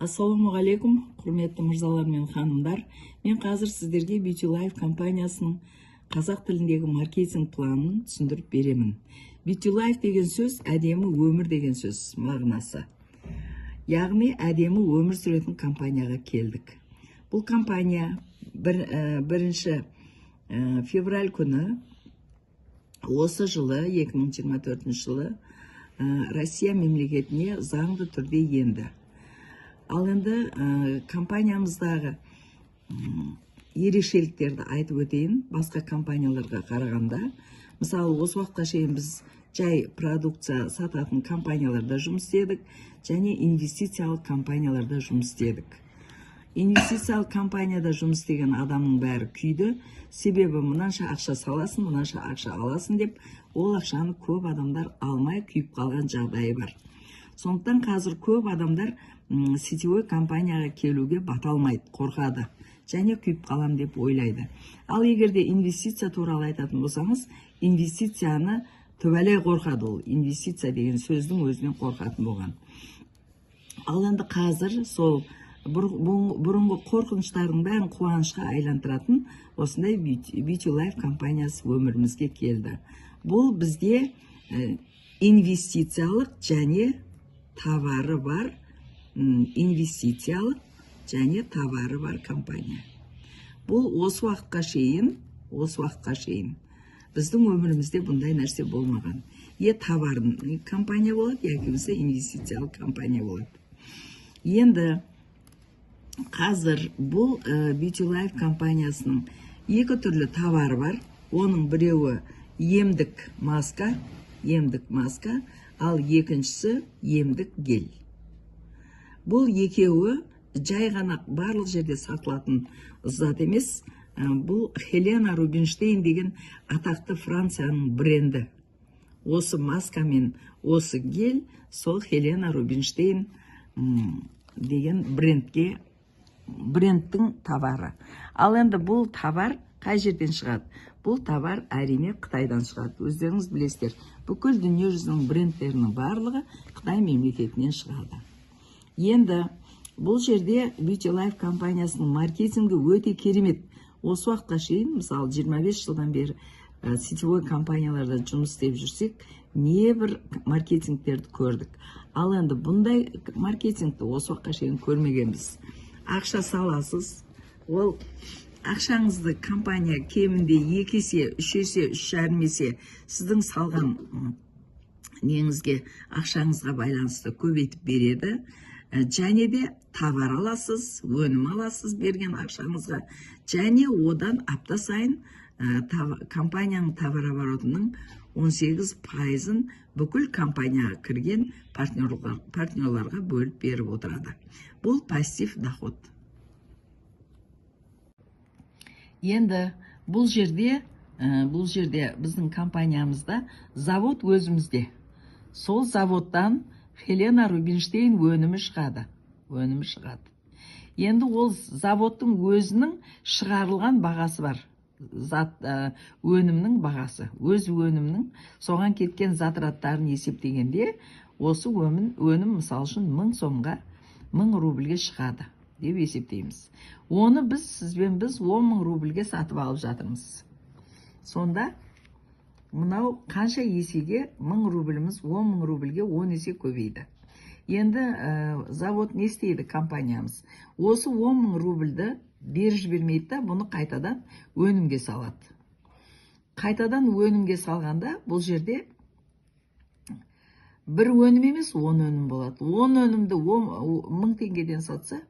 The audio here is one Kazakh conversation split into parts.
Ассалаумағалейкум, құрметті мырзалар мен ханымдар. Мен қазір сіздерге Beauty Life компаниясының қазақ тіліндегі маркетинг планын түсіндіріп беремін. Beauty Life деген сөз әдемі өмір деген сөз мағынасы. Яғни әдемі өмір сүретін компанияға келдік. Бұл компания бірінші февраль күні осы жылы 2024 жылы Россия мемлекетіне заңды түрде енді. Ал енді компаниямыздағы ерекшеліктерді айтып өтейін. Басқа компанияларға қарағанда, мысалы, осы уақытқа шейін біз жай продукция сататын компанияларда жұмыс істедік, және инвестициялық компанияларда жұмыс істедік. Инвестициялық компанияда жұмыс істеген адамның бәрі күйді, себебі мынанша ақша саласын, мынанша ақша аласын деп, ол ақшаны көп адамдар алмай күйіп қалған жағдайы бар. Сондықтан қазір көп адамдар сетевой компанияға келуге бата алмайды, қорқады, және күйіп қалам деп ойлайды. Ал егерде инвестиция туралы айтатын болсаңыз, инвестицияны төбелей қорқады ол. Инвестиция деген сөздің өзінен қорқатын болған. Ал енді қазір сол бұрынғы қорқыныштардың бәрін қуанышқа айландыратын осындай Beauty Life компаниясы өмірімізге келді. Бұл бізде инвестициялық және товары бар, инвестициялық және товары бар компания. Бұл осы уақытқа шейін біздің өмірімізде бұндай нәрсе болмаған. Товарын компания болады, яки инвестициялық компания болады. Енді қазір бұл Beauty Life компаниясының екі түрлі товары бар. Оның біреуі емдік маска, ал екіншісі емдік гель. Бұл екеуі жай ғана барлық жерде сатылатын зат емес. Бұл Хелена Рубинштейн деген атақты Францияның бренді. Осы маска мен осы гель сол Хелена Рубинштейн деген брендтің товары. Ал енді бұл товар қай жерден шығады? Бұл товар әрине Қытайдан шығады. Өздеріңіз білесіздер, бүкіл дүние жүзінің брендтерінің барлығы Қытай мемлекетінен шығады. Енді бұл жерде Beauty Life компаниясының маркетингі өте керемет. Осы уақытқа шейін, мысалы 25 жылдан бері сетевой компанияларда жұмыс істеп жүрсек, небір маркетингтерді көрдік. Ал енді бұндай маркетингті осы уақытқа шейін көрмегенбіз. Ақша саласыз, ол ақшаңызды компания кемінде 2 есе, 3 есе, 3,5 есе сіздің салған неңізге ақшаңызға байланысты көбейтіп береді. Және де товар аласыз, өнім аласыз берген ақшаңызға. Және одан апта сайын компанияның товар оборотының 18%-ын бүкіл компанияға кірген партнерларға бөліп беріп отырады. Бұл пассив доход. Енді бұл жерде біздің компаниямызда завод өзімізде. Сол заводтан Хелена Рубинштейн өнімі шығады. Енді ол заводтың өзінің шығарылған бағасы бар. Өнімнің бағасы. Өз өнімнің соған кеткен затраттарын есептегенде, осы өнім мысал үшін 1000 сомға 1000 рубльге шығады деп есептейміз. Оны сізбен 10 000 рубльге сатып алып жатырмыз. Сонда мынау қанша есеге 1000 рубліміз 10 000 рубльге 10 есе көбейді. Енді завод не істейді компаниямыз? Осы 10 000 рубльді беріп жібермейді, бұны қайтадан өнімге салады. Қайтадан өнімге салғанда бұл жерде бір өнім емес 10 өнім болады. 10 өнімді 1000 теңгеден сатса,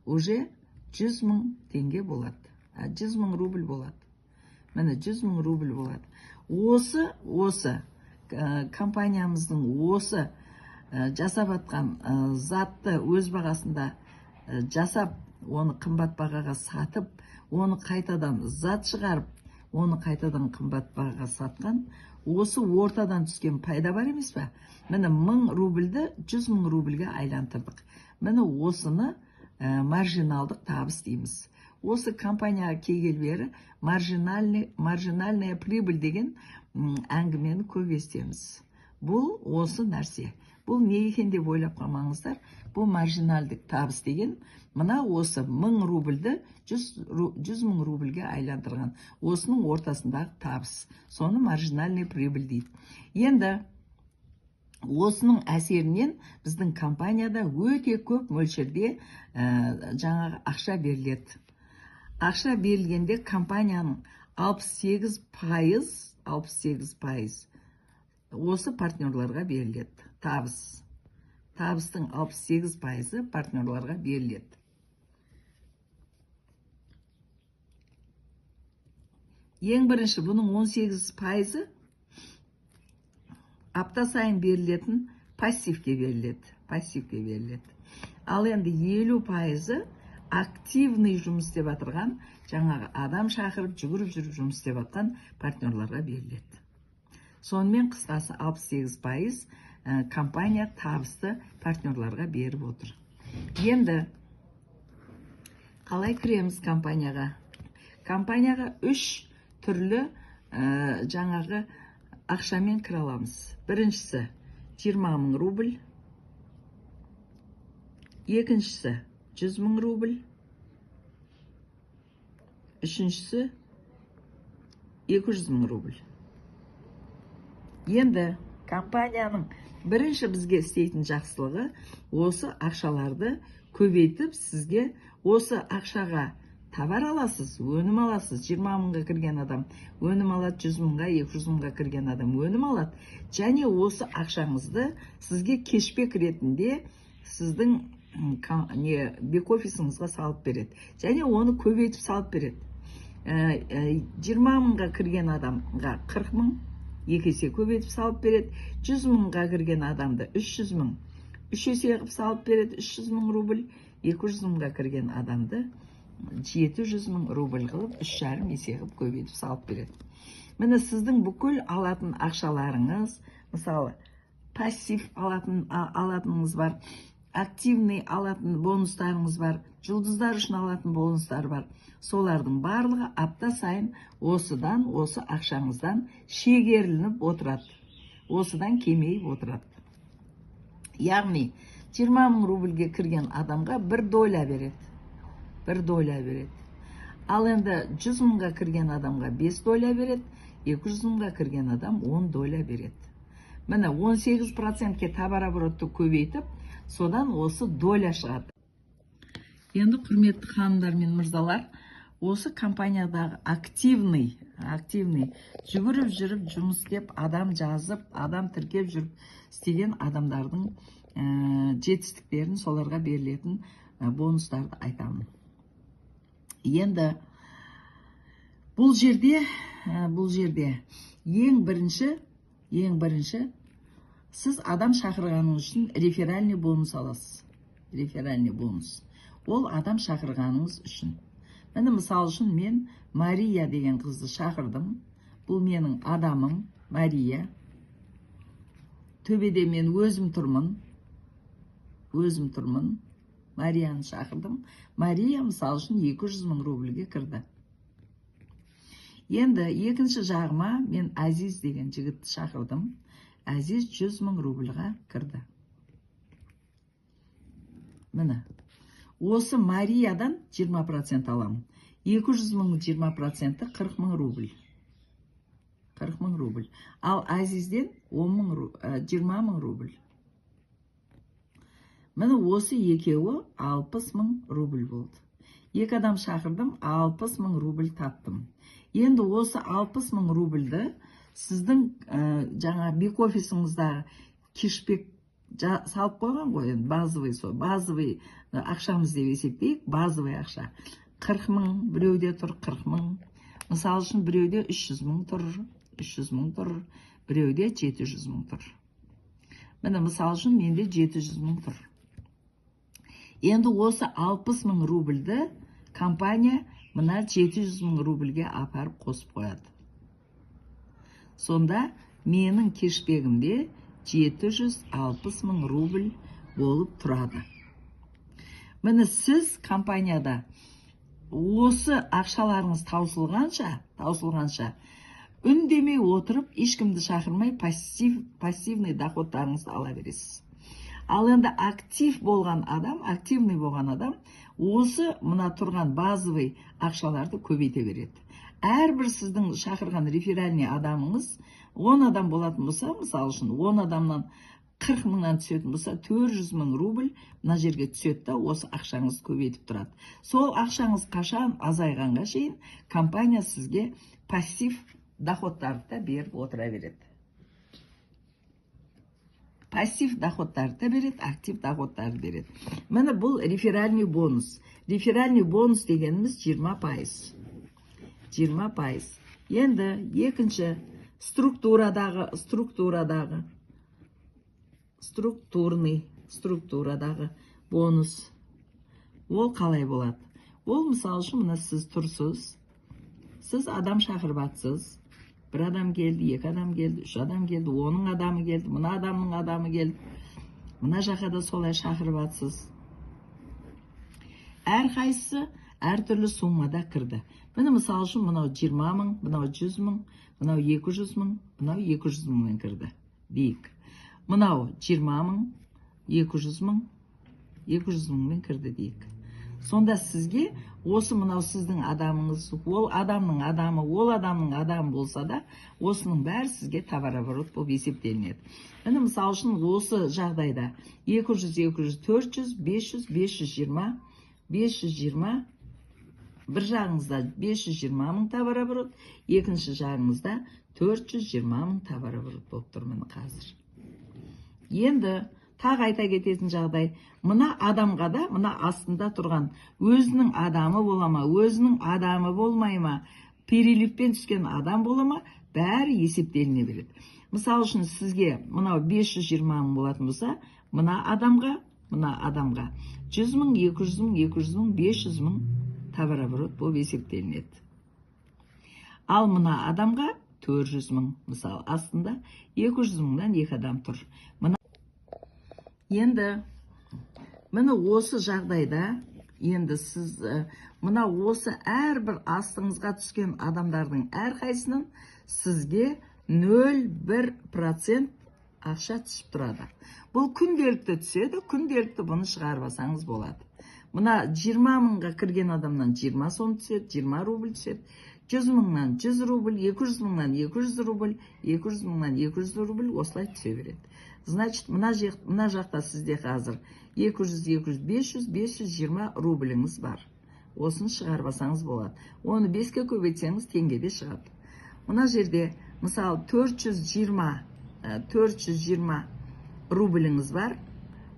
уже 100 000 теңге болады. 100 000 рубль болады. Міне 100 000 рубль болады. Осы компаниямыздың осы жасап атқан затты өз бағасында жасап, оны қымбат бағаға сатып, оны қайтадан зат шығарып, оны қайтадан қымбат бағаға сатқан, осы ортадан түскен пайда бар емес пе? Міне 1000 рубльді 100 000 рубльге айландырдық. Міне осыны маржиналдық табыс дейміз. Осы компанияға келгелі бері маржинальная прибыль деген әңгімені көп естеміз. Бұл осы нәрсе. Бұл не екен деп ойлап қалмаңыздар. Бұл маржинальдік табыс деген мына осы 1000 рубльді 100 000 рубльге айландырған. Осының ортасындағы табыс. Соны маржинальный прибыль дейді. Енді осының әсерінен біздің компанияда өте көп мөлшерде жаңағы ақша беріледі. Ақша берілгенде компанияның 68% осы партнерларға беріледі. Табыстың 68% партнерларға беріледі. Ең бірінші бұның 18% апта сайын берілетін пассивке беріледі. Ал енді 50% активный жұмыс істеп жатырған, жаңағы адам шақырып, жүгіріп жұмыс істеп жатқан партнерларға беріледі. Сонымен қысқасы 68% компания табысты партнерларға беріп отыр. Енді қалай кіреміз компанияға? Компанияға 3 түрлі жаңағы ақшамен кіре аламыз. Біріншісі 20 000 рубль, екіншісі 100 000 рубль, үшіншісі 200 000 рубль. Енді компанияның бірінші бізге істейтін жақсылығы осы ақшаларды көбейтіп, сізге осы ақшаға товар аласыз, өнім аласыз. 20 000-ға кірген адам өнім алады, 100 000-ға, 200 000-ға кірген адам өнім алады. Және осы ақшаңызды сізге кешбек ретінде сіздің бек-офисіңізға салып береді. Және оны көбейтіп салып береді. 20 000-ға кірген адамға 40 000, 2 есе көбейтіп салып береді. 100 000-ға кірген адамды 300 000, 3 есе қып салып береді, 300 000 рубль. 200 000-ға кірген адамды 700 000 рубль қылып, 3,5 есе қып көбейтіп салып береді. Міне сіздің бүкіл алатын ақшаларыңыз, мысалы, пассив алатыныңыз бар, активный алатын бонустарыңыз бар, жұлдыздар үшін алатын бонустар бар. Солардың барлығы апта сайын осыдан, осы ақшаңыздан шегерілініп отырады. Осыдан кемейіп отырады. Яғни 20 000 рубльге кірген адамға 1 доля береді. 1 доля береді. Ал енді 100 000-ға кірген адамға 5 доля береді, 200 000-ға кірген адам 10 доля береді. Міне 18%-ке товарооборотты көбейтіп, содан осы доля шығады. Енді құрметті ханымдар мен мырзалар, осы компаниядағы активный жүгіріп жүріп жұмыс істеп, адам жазып, адам тіркеп жүріп істеген адамдардың жетістіктерін, соларға берілетін бонустарды айтамын. Енді бұл жерде ең бірінші сіз адам шақырғаныңыз үшін реферальный бонус аласыз. Реферальный бонус. Ол адам шақырғаныңыз үшін. Міне мысал үшін мен Мария деген қызды шақырдым. Бұл менің адамым, Мария. Төбеде мен өзім тұрмын. Марияны шақырдым. Мария мысал үшін 200 000 рубльге кірді. Енді екінші жағыма мен Азиз деген жігітті шақырдым. Азиз 100 000 рубльға кірді. Міне, осы Мариядан 20% аламын. 200 000 20% 40 000 рубль. 40 000 рубль. Ал Азизден 20 000 рубль. Міне осы екеуі 60 000 рубль болды. Екі адам шақырдым, 60 000 рубль таптым. Енді осы 60 000 рубльді сіздің жаңа бек-офисіңіздағы кешбек салып қойған ғой, базовый ақшамыз деп есептейік, базовый ақша. 40 000, біреуде тұр 40 000. Мысал үшін біреуде 300 000 тұр, біреуде 700 000 тұр. Міне мысал үшін менде 700 000 тұр. Енді осы 60 000 рубльді компания мына 700 000 рубльге апарып қосып қояды. Сонда менің кешбегімде 760 000 рубль болып тұрады. Міне сіз компанияда осы ақшаларыңыз таусылғанша үндемей отырып, ешкімді шақырмай пассивный доходтарыңызды ала бересіз. Ал енді активный болған адам осы мына тұрған базовый ақшаларды көбейте береді. Әрбір сіздің шақырған реферальный адамыңыз 10 адам болатын болса, мысалы үшін 10 адамнан 40 мыңнан түсетін болса, 400 мың рубль мына жерге түседі да, осы ақшаңыз көбейтіп тұрады. Сол ақшаңыз қашан азайғанға шейін компания сізге пассив доходтарды да беріп отыра береді. Пассив доходтарды да береді, актив доходтарды береді. Міне бұл реферальный бонус. Реферальный бонус дегеніміз 20%. 20%. Енді екінші структурадағы бонус. Ол қалай болады? Ол мысалы үшін мына сіз тұрсыз, сіз адам шақырып атсыз. Бір адам келді, 2 адам келді, 3 адам келді, 10 адамы келді, мына адамның адамы келді. Мына жаққа да солай шақырып атсыз. Әрқайсысы әртүрлі суммада кірді. Міне мысалы үшін мынау 20 мың, мынау 100 мың, мынау 200 мың, мынау 200 мыңмен кірді. Дейік. Мынау 20 мың, 200 мың, 200 мыңмен кірді дейік. Сонда сізге осы мынау сіздің адамыңыз, ол адамның адамы болса да, осының бәрі сізге товарооборот болып есептелінеді. Міне мысалы үшін осы жағдайда 200, 400, 500, 520, бір жағыңызда 520 мың товарооборот, екінші жағыңызда 420 мың товарооборот болып тұр міне қазір. Енді тағы айта кететін жағдай, мына адамға да, мына астында тұрған өзінің адамы бола ма, өзінің адамы болмай ма, переливпен түскен адам бола ма, бәрі есептеліне береді. Мысалы үшін сізге мынау 520 мың болатын болса, мына адамға 100 мың, 200 мың, 200 мың, 500 мың товарооборот болып есептелінеді. Ал мына адамға 400 мың, мысалы астында 200 мыңнан 2 адам тұр. Енді міне осы жағдайда, енді сіз мына осы әрбір астыңызға түскен адамдардың әрқайсынан сізге 0,1% ақша түсіп тұрады. Бұл күнделікті түседі, күнделікті бұны шығарбасаңыз болады. Мына 20 мыңға кірген адамнан 20 сом түседі, 20 рубль түседі, 100 мыңнан 100 рубль, 200 мыңнан 200 рубль, 200 мыңнан 200 рубль осылай түсе береді. Значит, мына жақта сізде қазір 200, 500, 520 рубліңіз бар. Осын шығарбасаңыз болады. Оны 5-ке көбейтсеңіз теңгеде шығады. Мына жерде, мысалы 420 рубліңіз бар.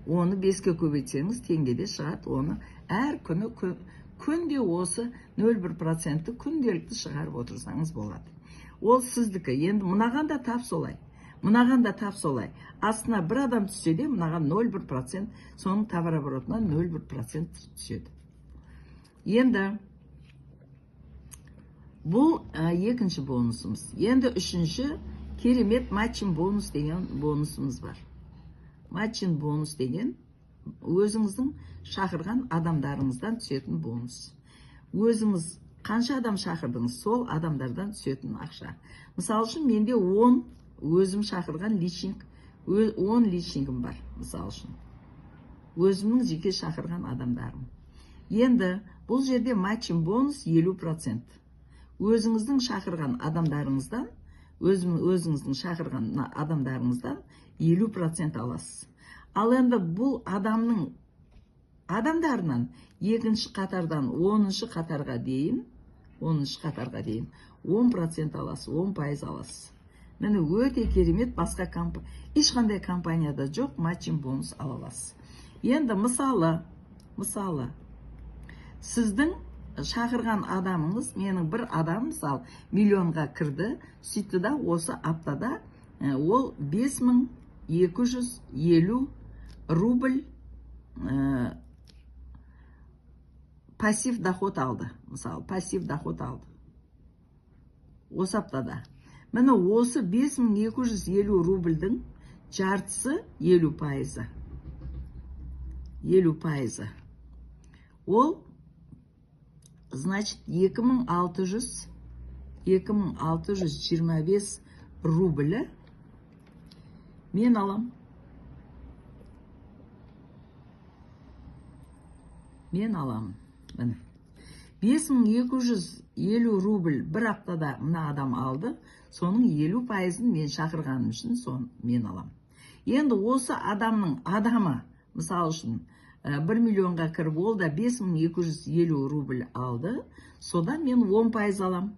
Оны 5-ке көбейтсеңіз теңгеде шығады. Оны әр күнде осы 0,1% күнделікті шығарып отырсаңыз болады. Ол сіздікі. Енді мынаған да тап солай. Астына бір адам түссе де, мынаған 0,1%, соның товарооборотынан 0,1% түседі. Енді бұл екінші бонусымыз. Енді үшінші керемет матчин бонус деген бонусымыз бар. Матчин бонус деген өзіңіздің шақырған адамдарыңыздан түсетін бонус. Өзіңіз қанша адам шақырдыңыз, сол адамдардан түсетін ақша. Мысалы үшін менде 10 өзім шақырған личник, 10 личнигім бар, мысалы үшін. Өзімнің жеке шақырған адамдарым. Енді бұл жерде матчин бонус 50%. Өзіңіздің шақырған адамдарыңыздан, өзіңіздің шақырған адамдарыңыздан 50% аласыз. Ал енді бұл адамдарынан екінші қатардан 10-шы қатарға дейін 10% аласыз, 10% аласыз. Мені өте керемет, басқа ешқандай компанияда жоқ матчин бонус ала аласыз. Енді мысалы, сіздің шақырған адамыңыз, менің бір адам, мысалы, миллионға кірді, сөйтті да осы аптада ол 5250 рубль пассив доход алды. Мысалы, пассив доход алды. Осы аптада. Міне осы 5250 рубльдің жартысы 50%. 50%. Ол, значит, 2625 рублі мен алам. мен аламын. Міне. 5250 рубль бір аптада мына адам алды. Соның 50%-ын мен шақырғаным үшін мен алам. Енді осы адамның адамы, мысалы үшін 1 миллионға кіріп, ол да 5250 рубль алды. Содан мен 10% алам.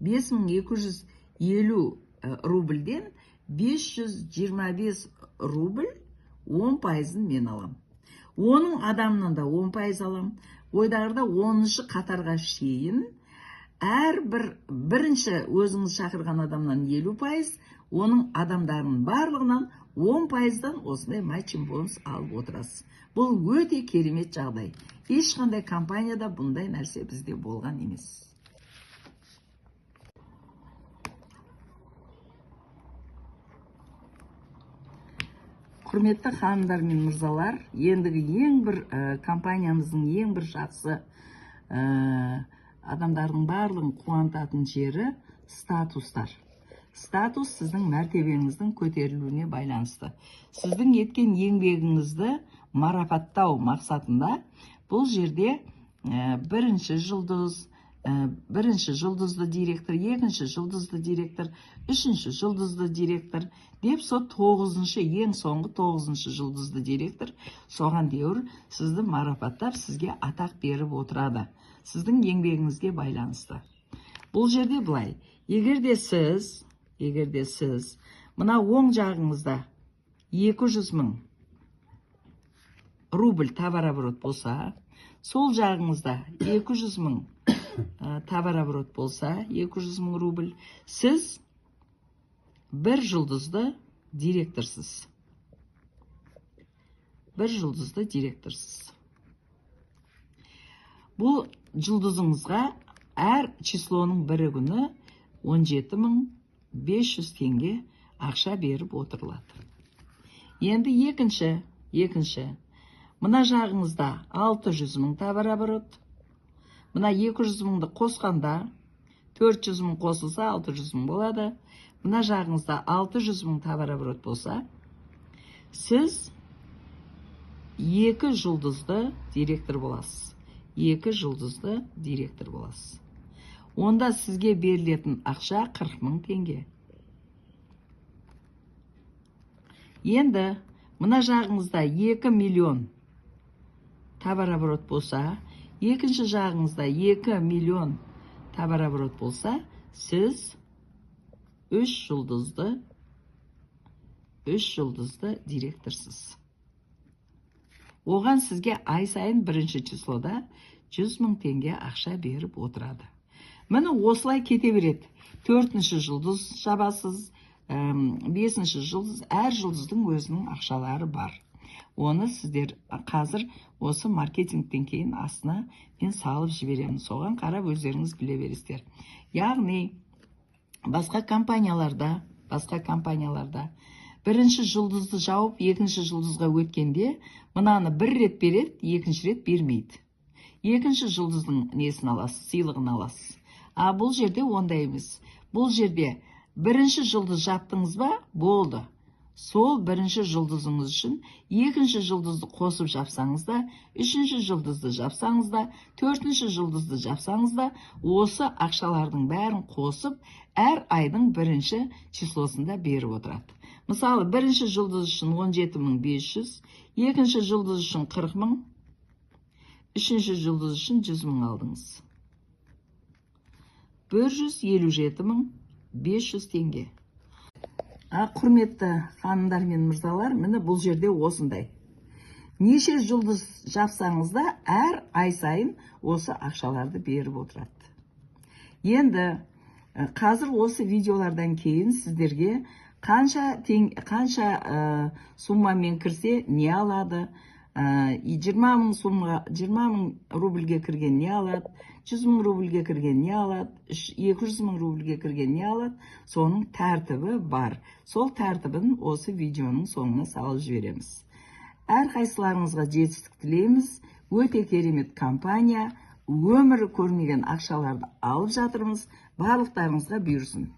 5250 рубльден 525 рубль 10%-ын мен алам. Оның адамынан да 10% алам. Ойдағырда 10-шы қатарға шейін бірінші өзіңіз шақырған адамнан 50%, оның адамдарының барлығынан 10%-дан осындай матчинг бонус алып отырасыз. Бұл өте керемет жағдай. Ешқандай компанияда бұндай нәрсе бізде болған емес. Құрметті ханымдар мен мырзалар, ендігі компаниямыздың ең бір жақсы адамдардың барлығын қуантатын жері статустар. Статус сіздің мәртебеңіздің көтерілуіне байланысты. Сіздің еткен еңбегіңізді марапаттау мақсатында бұл жерде бірінші жұлдызды директор, екінші жұлдызды директор, үшінші жұлдызды директор деп сол 9-шы, ең соңғы 9-шы жұлдызды директор соған деуір сізді марапаттап, сізге атақ беріп отырады. Сіздің еңбегіңізге байланысты. Бұл жерде былай, егерде сіз мына оң жағыңызда 200 000 рубль товарооборот болса, сол жағыңызда 200 000 товарооборот болса, 200 000 рубль, сіз бір жұлдызды директорсыз. Бұл жұлдызыңызға әр числоның бірі күні 17.500 теңге ақша беріп отырылады. Енді екінші, мына жағыңызда 600 000 товарооборот. Мына 200 000-ды қосқанда 400 000 қосылса 600 000 болады. Мына жағыңызда 600 000 товарооборот болса, сіз 2 жұлдызды директор боласыз. Онда сізге берілетін ақша 40 000 теңге. Енді мына жағыңызда 2 миллион товарооборот болса, екінші жағыңызда 2 миллион товарооборот болса, сіз 3 жұлдызды директорсыз. Оған сізге ай сайын бірінші числода 100 000 теңге ақша беріп отырады. Міне осылай кете береді. 4-ші жұлдыз жабасыз, 5-ші жұлдыз, әр жұлдыздың өзінің ақшалары бар. Оны сіздер қазір осы маркетингтен кейін астына мен салып жіберемін. Соған қарап өздеріңіз біле бересіздер. Яғни басқа компанияларда бірінші жұлдызды жауып, екінші жұлдызға өткенде мынаны бір рет береді, екінші рет бермейді. Екінші жұлдыздың несін аласыз, сыйлығын аласыз. А бұл жерде ондай емес. Бұл жерде бірінші жұлдыз жаптыңыз ба, болды. Сол бірінші жұлдызыңыз үшін екінші жұлдызды қосып жапсаңыз да, үшінші жұлдызды жапсаңыз да, төртінші жұлдызды жапсаңыз да, осы ақшалардың бәрін қосып, әр айдың бірінші числосында беріп отырады. Мысалы, бірінші жұлдыз үшін 17.500, екінші жұлдыз үшін 40 000, үшінші жұлдыз үшін 100 000 алдыңыз. 157.500 теңге. Құрметті ханымдар мен мырзалар, міне бұл жерде осындай. Неше жұлдыз жапсаңыз да, әр ай сайын осы ақшаларды беріп отырады. Енді қазір осы видеолардан кейін сіздерге қанша суммамен кірсе не алады, 20 000 рубльге кірген не алады, 100 000 рубльге кірген не алады, 200 000 рубльге кірген не алады, соның тәртібі бар. Сол тәртібін осы видеоның соңына салып жібереміз. Әр қайсыларыңызға жетістік тілейміз. Өте керемет компания, өмірі көрмеген ақшаларды алып жатырмыз. Барлықтарыңызға бұйырсын.